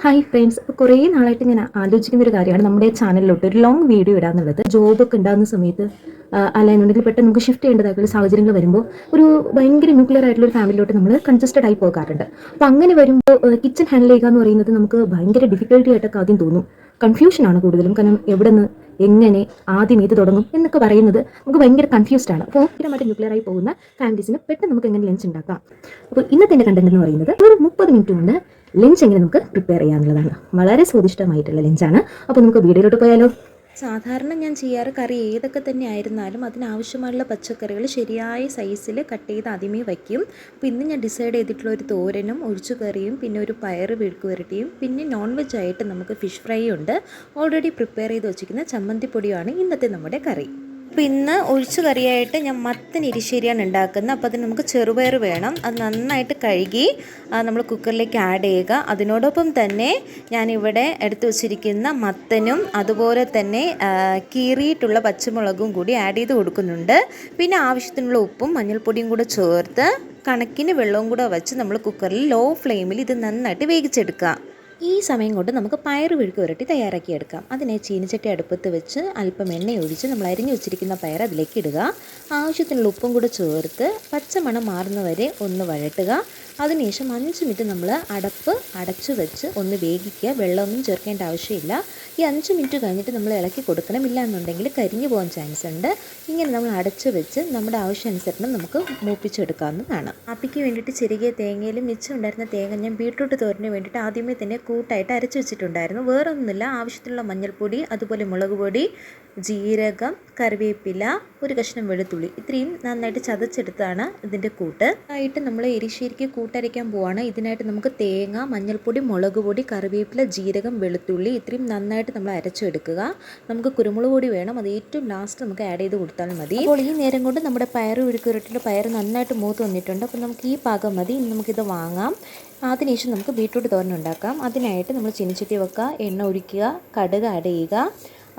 Hi friends, ഇപ്പോൾ കുറേ നാളായിട്ട് ഞാൻ ആലോചിക്കുന്ന ഒരു കാര്യമാണ് നമ്മുടെ ചാനലിലോട്ട് ഒരു ലോങ് വീഡിയോ ഇടാന്നുള്ളത്. ജോബൊക്കെ ഉണ്ടാകുന്ന സമയത്ത് അല്ലാന്നുണ്ടെങ്കിൽ പെട്ടെന്ന് നമുക്ക് ഷിഫ്റ്റ് ചെയ്യേണ്ടതായിട്ടുള്ള സാഹചര്യങ്ങൾ വരുമ്പോൾ ഒരു ഭയങ്കര ന്യൂക്ലിയർ ആയിട്ടുള്ള ഒരു ഫാമിലിയിലോട്ട് നമ്മൾ കൺജസ്റ്റഡ് ആയി പോകാറുണ്ട്. അപ്പോൾ അങ്ങനെ വരുമ്പോൾ കിച്ചൺ ഹാൻഡിൽ ചെയ്യുക എന്ന് പറയുന്നത് നമുക്ക് ഭയങ്കര ഡിഫിക്കൽട്ടി ആയിട്ടൊക്കെ ആദ്യം തോന്നും. കൺഫ്യൂഷനാണ് കൂടുതലും. കാരണം എവിടെ നിന്ന് എങ്ങനെ ആദ്യം ഏത് തുടങ്ങും എന്നൊക്കെ പറയുന്നത് നമുക്ക് ഭയങ്കര കൺഫ്യൂസ്ഡ് ആണ്. അപ്പോൾ ഭയങ്കരമായിട്ട് ന്യൂക്ലിയർ ആയി പോകുന്ന ഫാമിലീസിന് പെട്ടെന്ന് നമുക്ക് എങ്ങനെ ലഞ്ച് ഉണ്ടാക്കാം. അപ്പോൾ ഇന്നത്തെ എൻ്റെ കണ്ടന്റ് എന്ന് പറയുന്നത് ഒരു 30 മിനിറ്റ് കൊണ്ട് ലഞ്ച് എങ്ങനെ നമുക്ക് പ്രിപ്പയർ ചെയ്യാനുള്ളതാണ്. വളരെ സ്വാദിഷ്ടമായിട്ടുള്ള ലഞ്ചാണ്. അപ്പോൾ നമുക്ക് വീഡിയോയിലോട്ട് പോയാലോ. സാധാരണ ഞാൻ ചെയ്യാറ് കറി ഏതൊക്കെ തന്നെ ആയിരുന്നാലും അതിനാവശ്യമായുള്ള പച്ചക്കറികൾ ശരിയായ സൈസിൽ കട്ട് ചെയ്ത് ആദ്യമേ വയ്ക്കും. അപ്പോൾ ഇന്ന് ഞാൻ ഡിസൈഡ് ചെയ്തിട്ടുള്ള ഒരു തോരനും ഒഴിച്ചു കറിയും പിന്നെ ഒരു പയറ് മെഴുക്ക് പുരട്ടിയും പിന്നെ നോൺ വെജ് ആയിട്ട് നമുക്ക് ഫിഷ് ഫ്രൈ ഉണ്ട്. ഓൾറെഡി പ്രിപ്പയർ ചെയ്ത് വെച്ചിരിക്കുന്ന ചമ്മന്തിപ്പൊടിയാണ് ഇന്നത്തെ നമ്മുടെ കറി. അപ്പോൾ ഇന്ന് ഒഴിച്ചു കറിയായിട്ട് ഞാൻ മത്തൻ എരിശ്ശേരിയാണ് ഉണ്ടാക്കുന്നത്. അപ്പോൾ അതിന് നമുക്ക് ചെറുപയർ വേണം. അത് നന്നായിട്ട് കഴുകി നമ്മൾ കുക്കറിലേക്ക് ആഡ് ചെയ്യുക. അതിനോടൊപ്പം തന്നെ ഞാനിവിടെ എടുത്തു വച്ചിരിക്കുന്ന മത്തനും അതുപോലെ തന്നെ കീറിയിട്ടുള്ള പച്ചമുളകും കൂടി ആഡ് ചെയ്ത് കൊടുക്കുന്നുണ്ട്. പിന്നെ ആവശ്യത്തിനുള്ള ഉപ്പും മഞ്ഞൾപ്പൊടിയും കൂടെ ചേർത്ത് കണക്കിന് വെള്ളവും കൂടെ വെച്ച് നമ്മൾ കുക്കറിൽ ലോ ഫ്ലെയിമിൽ ഇത് നന്നായിട്ട് വേവിച്ചെടുക്കുക. ഈ സമയം കൊണ്ട് നമുക്ക് പയറ് മെഴുക്ക് പുരട്ടി തയ്യാറാക്കിയെടുക്കാം. അതിനെ ചീനിച്ചട്ടി അടുപ്പത്ത് വെച്ച് അല്പം എണ്ണ ഒഴിച്ച് നമ്മൾ അരിഞ്ഞു വെച്ചിരിക്കുന്ന പയർ അതിലേക്ക് ഇടുക. ആവശ്യത്തിനുള്ള ഉപ്പും കൂടെ ചേർത്ത് പച്ചമണം മാറുന്നവരെ ഒന്ന് വഴട്ടുക. അതിനുശേഷം 5 മിനിറ്റ് നമ്മൾ അടപ്പ് അടച്ചു വെച്ച് ഒന്ന് വേവിക്കുക. വെള്ളമൊന്നും ചേർക്കേണ്ട ആവശ്യമില്ല. ഈ 5 മിനിറ്റ് കഴിഞ്ഞിട്ട് നമ്മൾ ഇളക്കി കൊടുക്കണം. ഇല്ല എന്നുണ്ടെങ്കിൽ കരിഞ്ഞു പോകാൻ ചാൻസ് ഉണ്ട്. ഇങ്ങനെ നമ്മൾ അടച്ചു വെച്ച് നമ്മുടെ ആവശ്യാനുസരണം നമുക്ക് മൂപ്പിച്ചെടുക്കാവുന്നതാണ്. അപ്പിക്ക് വേണ്ടിയിട്ട് ചെറിയ തേങ്ങയിലും മിച്ചം ഉണ്ടായിരുന്ന തേങ്ങ ഞാൻ ബീട്രൂട്ട് തോരന് വേണ്ടിയിട്ട് ആദ്യമേ തന്നെ കൂട്ടായിട്ട് അരച്ച് വെച്ചിട്ടുണ്ടായിരുന്നു. വേറെ ഒന്നുമില്ല, ആവശ്യത്തിനുള്ള മഞ്ഞൾപ്പൊടി, അതുപോലെ മുളക് പൊടി, ജീരകം, കറിവേപ്പില, ഒരു കഷ്ണം വെളുത്തുള്ളി, ഇത്രയും നന്നായിട്ട് ചതച്ചെടുത്താണ് ഇതിൻ്റെ കൂട്ട് ആയിട്ട് നമ്മൾ എരിശ്ശേരിക്ക് കൂട്ടരയ്ക്കാൻ പോവാണ്. ഇതിനായിട്ട് നമുക്ക് തേങ്ങ, മഞ്ഞൾപ്പൊടി, മുളക് പൊടി, കറിവേപ്പില, ജീരകം, വെളുത്തുള്ളി ഇത്രയും നന്നായിട്ട് നമ്മൾ അരച്ചെടുക്കുക. നമുക്ക് കുരുമുളക് പൊടി വേണം, അത് ഏറ്റവും ലാസ്റ്റ് നമുക്ക് ആഡ് ചെയ്ത് കൊടുത്താൽ മതി. അപ്പോൾ ഈ നേരം കൊണ്ട് നമ്മുടെ പയറ് ഉരുക്കുരുട്ടിൻ്റെ പയറ് നന്നായിട്ട് മൂത്ത് വന്നിട്ടുണ്ട്. അപ്പോൾ നമുക്ക് ഈ പാകം മതി. ഇനി നമുക്കിത് വാങ്ങാം. അതിനുശേഷം നമുക്ക് ബീട്രൂട്ട് തോരൻ ഉണ്ടാക്കാം. അതിനായിട്ട് നമ്മൾ ചീനിച്ചട്ടി വെക്കുക, എണ്ണ ഒഴിക്കുക, കടുക് ആഡ് ചെയ്യുക.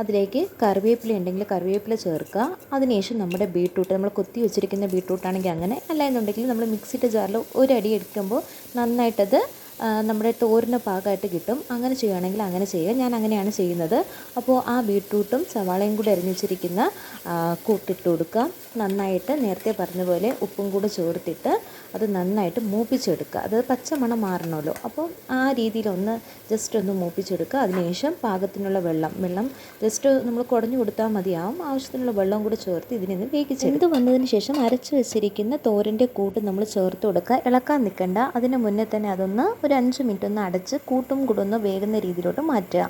അതിലേക്ക് കറിവേപ്പില ഉണ്ടെങ്കിൽ കറിവേപ്പില ചേർക്കുക. അതിനുശേഷം നമ്മുടെ ബീട്രൂട്ട് നമ്മൾ കൊത്തി വെച്ചിരിക്കുന്ന ബീട്രൂട്ടാണെങ്കിൽ അങ്ങനെ, അല്ല എന്നുണ്ടെങ്കിൽ നമ്മൾ മിക്സിയുടെ ജാറിൽ ഒരടി എടുക്കുമ്പോൾ നന്നായിട്ടത് നമ്മുടെ തോരന് പാകമായിട്ട് കിട്ടും. അങ്ങനെ ചെയ്യുകയാണെങ്കിൽ അങ്ങനെ ചെയ്യുക. ഞാൻ അങ്ങനെയാണ് ചെയ്യുന്നത്. അപ്പോൾ ആ ബീട്രൂട്ടും സവാളയും കൂടി അരിഞ്ഞു വെച്ചിരിക്കുന്ന കൂട്ടിട്ട് കൊടുക്കുക. നന്നായിട്ട് നേരത്തെ പറഞ്ഞ പോലെ ഉപ്പും കൂടെ ചേർത്തിട്ട് അത് നന്നായിട്ട് മൂപ്പിച്ചെടുക്കുക. അത് പച്ചമണം മാറണമല്ലോ. അപ്പോൾ ആ രീതിയിലൊന്ന് ജസ്റ്റ് ഒന്ന് മൂപ്പിച്ചെടുക്കുക. അതിനുശേഷം പാകത്തിനുള്ള വെള്ളം ജസ്റ്റ് നമ്മൾ കുടഞ്ഞു കൊടുത്താൽ മതിയാവും. ആവശ്യത്തിനുള്ള വെള്ളം കൂടെ ചേർത്ത് ഇതിനെ വേവിച്ചെടുത്ത് വന്നതിന് ശേഷം അരച്ച് വെച്ചിരിക്കുന്ന തോരൻ്റെ കൂട്ട് നമ്മൾ ചേർത്ത് കൊടുക്കുക. ഇളക്കാൻ നിൽക്കണ്ട. അതിന് മുന്നേ തന്നെ അതൊന്ന് ഒരു 5 മിനിറ്റ് ഒന്ന് അടച്ച് കൂട്ടും കൂടെ ഒന്ന് വേകുന്ന രീതിയിലോട്ട് മാറ്റുക.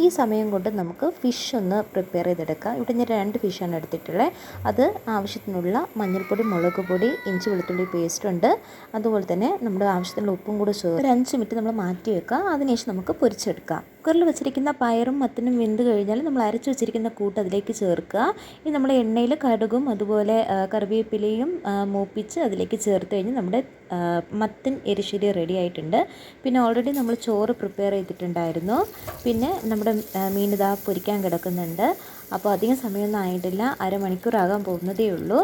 ഈ സമയം കൊണ്ട് നമുക്ക് ഫിഷ് ഒന്ന് പ്രിപ്പയർ ചെയ്തെടുക്കാം. ഇവിടെ ഞാൻ 2 ഫിഷാണ് എടുത്തിട്ടുള്ളത്. അത് ആവശ്യത്തിനുള്ള മഞ്ഞൾപ്പൊടി, മുളക് പൊടി, ഇഞ്ചി വെളുത്തുള്ളി പേസ്റ്റ് ഉണ്ട്. അതുപോലെ തന്നെ നമ്മുടെ ആവശ്യത്തിനുള്ള ഉപ്പും കൂടെ ചേർത്ത് ഒരു 5 മിനിറ്റ് നമ്മൾ മാറ്റി വെക്കുക. അതിനുശേഷം നമുക്ക് പൊരിച്ചെടുക്കാം. കുക്കറിൽ വെച്ചിരിക്കുന്ന പയറും മത്തനും വെന്ത് കഴിഞ്ഞാൽ നമ്മൾ അരച്ച് വെച്ചിരിക്കുന്ന കൂട്ട് അതിലേക്ക് ചേർക്കുക. ഇനി നമ്മൾ എണ്ണയിൽ കടുകും അതുപോലെ കറിവേപ്പിലയും മൂപ്പിച്ച് അതിലേക്ക് ചേർത്ത് കഴിഞ്ഞ് നമ്മുടെ മത്തൻ എരിശ്ശേരി റെഡി ആയിട്ടുണ്ട്. പിന്നെ ഓൾറെഡി നമ്മൾ ചോറ് പ്രിപ്പയർ ചെയ്തിട്ടുണ്ടായിരുന്നു. പിന്നെ നമ്മുടെ മീനിതാ പൊരിക്കാൻ കിടക്കുന്നുണ്ട്. അപ്പോൾ അധികം സമയമൊന്നും ആയിട്ടില്ല, അരമണിക്കൂറാകാൻ പോകുന്നതേ ഉള്ളൂ.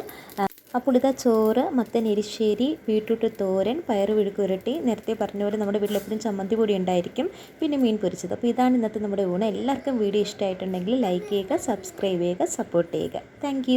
അപ്പോൾ ഇതാ ചോറ്, മത്തൻ എരിശ്ശേരി, ബീട്രൂട്ട് തോരൻ, പയറ് മെഴുക്ക് പുരട്ടി, നേരത്തെ പറഞ്ഞ പോലെ നമ്മുടെ വീട്ടിലെപ്പോഴും ചമ്മന്തി പൊടി ഉണ്ടായിരിക്കും, പിന്നെ മീൻ പൊരിച്ചത്. അപ്പോൾ ഇതാണ് ഇന്നത്തെ നമ്മുടെ ഊണ്. എല്ലാവർക്കും വീഡിയോ ഇഷ്ടമായിട്ടുണ്ടെങ്കിൽ ലൈക്ക് ചെയ്യുക, സബ്സ്ക്രൈബ് ചെയ്യുക, സപ്പോർട്ട് ചെയ്യുക. താങ്ക്